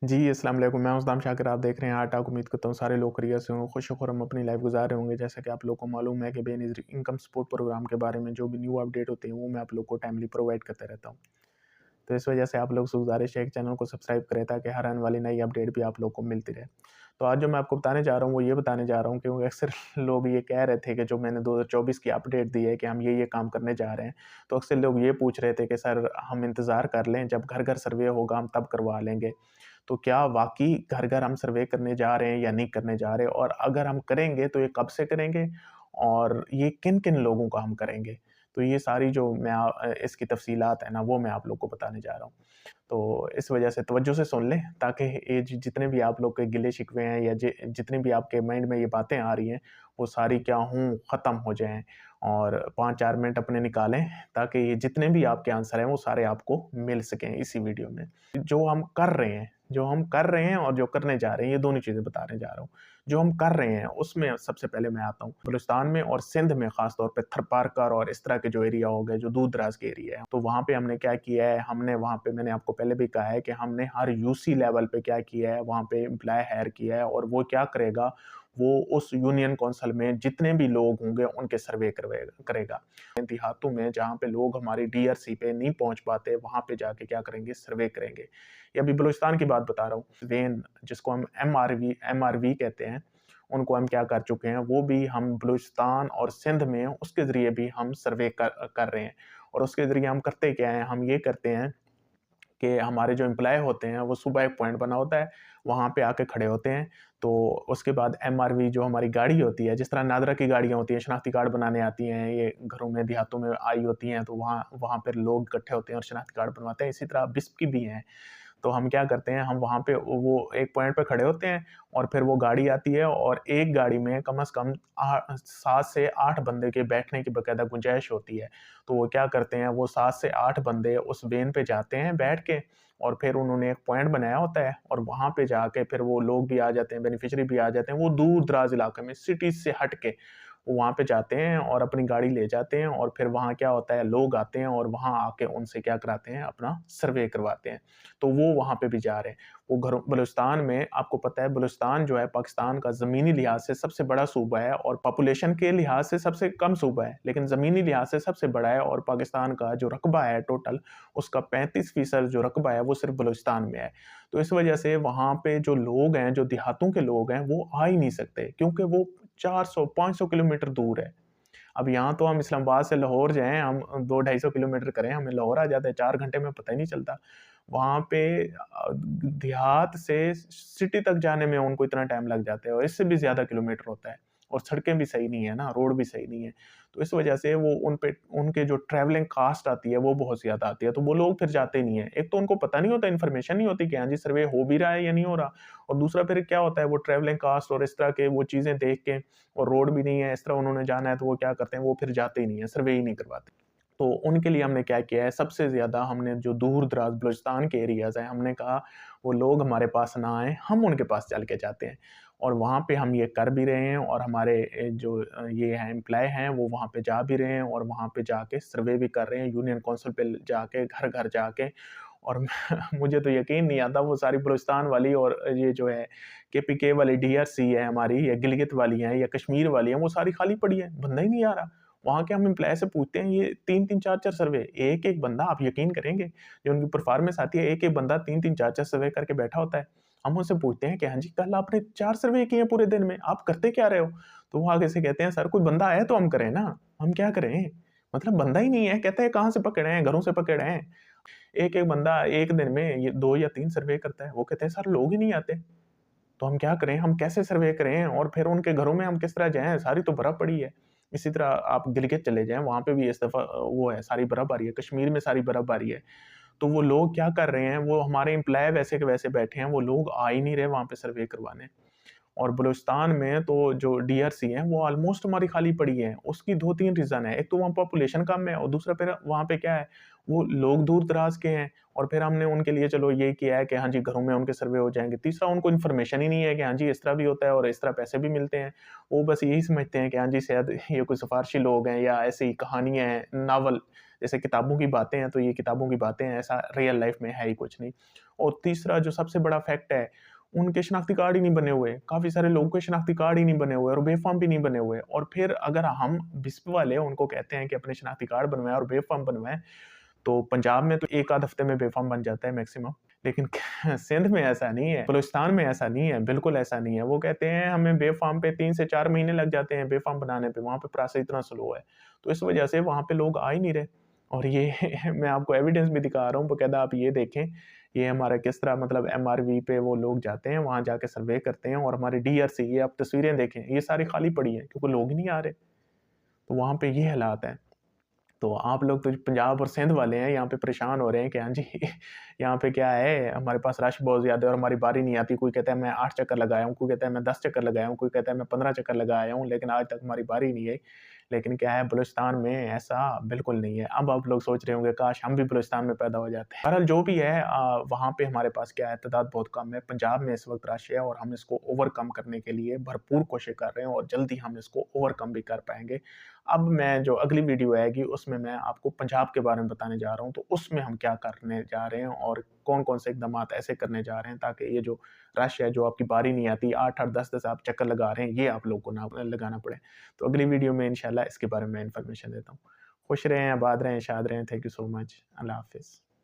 जी, अस्सलाम वालेकुम। मैं उस्ताम शाकिर, आप देख रहे हैं आर्ट टॉक। उम्मीद करता हूँ सारे लोग खैरियत से हों, खुश-ओ-खुर्रम अपनी लाइफ़ गुज़ार रहे होंगे। जैसा कि आप लोगों को मालूम है कि बेनज़ीर इनकम सपोर्ट प्रोग्राम के बारे में जो भी न्यू अपडेट होते हैं, वो मैं आप लोग को टाइमली प्रोवाइड करता रहता हूँ। तो इस वजह से आप लोग से गुज़ारिश है कि चैनल को सब्सक्राइब करें ताकि हर आने वाली नई अपडेट भी आप लोग को मिलती रहे। तो आज जो मैं आपको बताने जा रहा हूँ, वो ये बताने जा रहा हूँ क्योंकि अक्सर लोग ये कह रहे थे कि जो मैंने 2024 की अपडेट दी है कि हम ये काम करने जा रहे हैं। तो अक्सर लोग ये पूछ रहे थे कि सर हम इंतज़ार कर लें, जब घर-घर सर्वे होगा हम तब करवा लेंगे। तो क्या वाक़ई घर-घर हम सर्वे करने जा रहे हैं या नहीं करने जा रहे? और अगर हम करेंगे तो ये कब से करेंगे? और ये किन-किन लोगों का हम करेंगे? तो ये सारी जो इसकी तफ़सीलात है ना, वो मैं आप लोग को बताने जा रहा हूँ। तो इस वजह से तवज्जो से सुन लें ताकि ये जितने भी आप लोग के गिले-शिकवे हैं या जितनी भी आपके माइंड में ये बातें आ रही हैं, वो सारी क्या हों ख़त्म हो जाएँ और 5-4 मिनट अपने निकालें ताकि ये जितने भी आपके आंसर हैं, वो सारे आपको मिल सकें इसी वीडियो में। जो हम कर रहे हैं और जो करने जा रहे हैं, ये दोनों चीज़ें बताने जा रहा हूँ। जो हम कर रहे हैं, उसमें सबसे पहले मैं आता हूँ बलूचिस्तान में और सिंध में ख़ास तौर पे थरपारकर और इस तरह के जो एरिया हो गए, जो दूर-दराज़ के एरिया है। तो वहाँ पे हमने क्या किया है, हमने वहाँ पे मैंने आपको पहले भी कहा है कि हमने हर यूसी लेवल पे क्या किया है, वहाँ पे एम्प्लॉय हायर किया है और वो क्या करेगा, वो उस यूनियन काउंसिल में जितने भी लोग होंगे, उनके सर्वे करेगा। देहातों में जहाँ पे लोग हमारी डीआरसी पे नहीं पहुँच पाते, वहाँ पे जाके क्या करेंगे, सर्वे करेंगे। ये अभी बलूचिस्तान की बात बता रहा हूँ। वेन जिसको हम एमआरवी कहते हैं, उनको हम क्या कर चुके हैं, वो भी हम बलूचिस्तान और सिंध में उसके ज़रिए भी हम सर्वे कर रहे हैं। और उसके ज़रिए हम करते क्या हैं, हम ये करते हैं कि हमारे जो एम्प्लॉय होते हैं, वो सुबह एक पॉइंट बना होता है, वहाँ पे आके खड़े होते हैं। तो उसके बाद एमआरवी जो हमारी गाड़ी होती है, जिस तरह नादरा की गाड़ियाँ होती हैं, शनाख्ती कार्ड बनाने आती हैं, ये घरों में, देहातों में आई होती हैं, तो वहाँ वहाँ पे लोग इकट्ठे होते हैं और शनाख्ती कार्ड बनवाते हैं। इसी तरह बिस्प की भी हैं। तो हम क्या करते हैं, हम वहाँ पे वो एक पॉइंट पे खड़े होते हैं और फिर वो गाड़ी आती है और एक गाड़ी में कम से कम 7 से 8 बंदे के बैठने की बाकायदा गुंजाइश होती है। तो वो क्या करते हैं, वो 7 से 8 बंदे उस वेन पे जाते हैं बैठ के और फिर उन्होंने एक पॉइंट बनाया होता है और वहाँ पे जाके फिर वो लोग भी आ जाते हैं, बेनिफिशियरी भी आ जाते हैं। वो दूर-दराज़ इलाके में, सिटीज़ से हट के वो वहाँ पे जाते हैं और अपनी गाड़ी ले जाते हैं और फिर वहाँ क्या होता है, लोग आते हैं और वहाँ आके उनसे क्या कराते हैं, अपना सर्वे करवाते हैं। तो वो वहाँ पे भी जा रहे हैं। वो घरों बलूचिस्तान में आपको पता है, बलूचिस्तान जो है पाकिस्तान का ज़मीनी लिहाज़ से सबसे बड़ा सूबा है और पॉपुलेशन के लिहाज़ से सबसे कम सूबा है, लेकिन ज़मीनी लिहाज़ से सबसे बड़ा है और पाकिस्तान का जो रकबा है टोटल, उसका 35% जो रकबा है, वो सिर्फ़ बलूचिस्तान में है। तो इस वजह से वहाँ पे जो लोग हैं, जो देहातों के लोग हैं, वो आ ही नहीं सकते क्योंकि वो 400-500 किलोमीटर दूर है। अब यहाँ तो हम इस्लामाबाद से लाहौर जाएँ, हम 2-250 किलोमीटर करें, हमें लाहौर आ जाता है 4 घंटे में, पता ही नहीं चलता। वहाँ पे देहात से सिटी तक जाने में उनको इतना टाइम लग जाता है और इससे भी ज़्यादा किलोमीटर होता है और सड़कें भी सही नहीं है ना, रोड भी सही नहीं है। तो इस वजह से वो उनके जो ट्रैवलिंग कॉस्ट आती है, वो बहुत ज़्यादा आती है, तो वो लोग फिर जाते नहीं हैं। एक तो उनको पता नहीं होता, इन्फॉर्मेशन नहीं होती कि हाँ जी, सर्वे हो भी रहा है या नहीं हो रहा और दूसरा फिर क्या होता है, वो ट्रैवलिंग कॉस्ट और इस तरह के वो चीज़ें देख के और रोड भी नहीं है, इस तरह उन्होंने जाना है, तो वो क्या करते हैं, वो फिर जाते ही नहीं है, सर्वे ही नहीं करवाते। तो उनके लिए हमने क्या किया है, सबसे ज़्यादा हमने जो दूर-दराज़ बलूचिस्तान के एरियाज़ हैं, हमने कहा वो लोग हमारे पास ना आएँ, हम उनके पास चल के जाते हैं। और वहाँ पे हम ये कर भी रहे हैं और हमारे ये हैं एम्प्लॉय हैं, वो वहाँ पे जा भी रहे हैं और वहाँ पे जाके सर्वे भी कर रहे हैं, यूनियन काउंसिल पे जाके, घर-घर जाके। और मुझे तो यकीन नहीं आता, वो सारी बलूचिस्तान वाली और ये जो है केपीके वाली डीआरसी है हमारी, या गिलगित वाली हैं या कश्मीर वाली हैं, वो सारी खाली पड़ी है, बंदा ही नहीं आ रहा। वहाँ के हम एम्प्लॉय से पूछते हैं, ये 3-3 4-4 सर्वे, एक-एक बंदा, आप यकीन करेंगे, जो उनकी परफॉर्मेंस आती है, एक-एक बंदा 3-3 4-4 सर्वे करके बैठा होता है। हम उनसे पूछते हैं कि हाँ जी, कल आपने 4 सर्वे किए हैं पूरे दिन में, आप करते क्या रहे हो? तो वो आगे से कहते हैं, सर कोई बंदा आया तो हम करें ना, हम क्या करें? मतलब बंदा ही नहीं है, कहते हैं कहाँ से पकड़े हैं? घरों से पकड़े हैं। एक-एक बंदा 1 दिन में ये 2 या 3 सर्वे करता है। वो कहते हैं सर लोग ही नहीं आते। तो हम क्या करें? हम कैसे सर्वे करें और फिर उनके घरों में हम किस तरह जाएँ? सारी तो बर्फ़ पड़ी है। इसी तरह आप गिलगित चले जाएँ, वहाँ पे भी इस दफ़ा वो है, सारी बर्फ़बारी है। कश्मीर में सारी बर्फ़बारी है। तो वो लोग क्या कर रहे हैं, वो हमारे एम्प्लॉय वैसे के वैसे बैठे हैं, वो लोग आ ही नहीं रहे वहाँ पे सर्वे करवाने। और बलूचिस्तान में तो जो डीआरसी है, वो ऑलमोस्ट हमारी खाली पड़ी है। उसकी 2-3 रीज़न है। एक तो वहाँ पॉपुलेशन कम है और दूसरा फिर वहाँ पे क्या है, वो लोग दूर-दराज़ के हैं और फिर हमने उनके लिए चलो ये किया है कि हाँ जी, घरों में उनके सर्वे हो जाएँगे। तीसरा, उनको इन्फॉर्मेशन ही नहीं है कि हाँ जी, इस तरह भी होता है और इस तरह पैसे भी मिलते हैं। वो बस यही समझते हैं कि हाँ जी, शायद ये कोई सिफ़ारशी लोग हैं या ऐसी कहानियाँ हैं, नावल जैसे किताबों की बातें हैं, तो ये किताबों की बातें हैं, ऐसा रियल लाइफ़ में है ही कुछ नहीं। और तीसरा जो सबसे बड़ा फैक्ट है, उनके शनाख्ती कार्ड ही नहीं बने हुए। काफ़ी सारे लोगों के शनाख्ती कार्ड ही नहीं बने हुए और बेफ़ार्म भी नहीं बने हुए। और फिर अगर हम बिस्प वाले उनको कहते हैं कि अपने शनाख्ती कार्ड बनवाएँ और बेफ़ार्म बनवाएँ, तो पंजाब में तो 1 आध हफ्ते में बेफ़ार्म बन जाता है मैक्सिमम। लेकिन सिंध में ऐसा नहीं है, बलूचिस्तान में ऐसा नहीं है, बिल्कुल ऐसा नहीं है। वो कहते हैं हमें बेफ़ार्म पे 3 से 4 महीने लग जाते हैं बेफ़ार्म बनाने पे, वहाँ पे प्रोसेस इतना स्लो है। तो इस वजह से वहाँ पे लोग आ ही नहीं रहे। और ये मैं आपको एविडेंस भी दिखा रहा हूँ, बाकायदा आप ये देखें, ये हमारा किस तरह मतलब एमआरवी पे वो लोग जाते हैं, वहाँ जाके सर्वे करते हैं और हमारी डीआरसी, ये आप तस्वीरें देखें, ये सारी खाली पड़ी हैं क्योंकि लोग ही नहीं आ रहे। तो वहाँ पे ये हालात हैं। तो आप लोग तो पंजाब और सिंध वाले हैं, यहाँ पे परेशान हो रहे हैं कि हाँ जी यहाँ पे क्या है, हमारे पास रश बहुत ज़्यादा है और हमारी बारी नहीं आती। कोई कहता है मैं 8 चक्कर लगाया हूँ, कोई कहता है मैं 10 चक्कर लगाया हूँ, कोई कहता है मैं 15 चक्कर लगाया हूँ, लेकिन आज तक हमारी बारी नहीं आई। लेकिन क्या है, बलूचिस्तान में ऐसा बिल्कुल नहीं है। अब आप लोग सोच रहे होंगे काश हम भी बलूचिस्तान में पैदा हो जाते। बहरहाल जो भी है, वहाँ पे हमारे पास क्या है, तादाद बहुत कम है। पंजाब में इस वक़्त रश है और हम इसको ओवरकम करने के लिए भरपूर कोशिश कर रहे हैं और जल्दी हम इसको ओवरकम भी कर पाएँगे। अब मैं जो अगली वीडियो आएगी उसमें मैं आपको पंजाब के बारे में बताने जा रहा हूँ, तो उसमें हम क्या करने जा रहे हैं और कौन-कौन से इक़दामात ऐसे करने जा रहे हैं ताकि ये जो रश है, जो आपकी बारी नहीं आती, 8-8 10-10 आप चक्कर लगा रहे हैं, ये आप लोगों को ना लगाना पड़े। तो अगली वीडियो में इंशाल्लाह इसके बारे में इन्फॉर्मेशन देता हूँ। खुश रहें, आबाद रहें, शाद रहें। Thank you so much. Allah हाफ़िज़।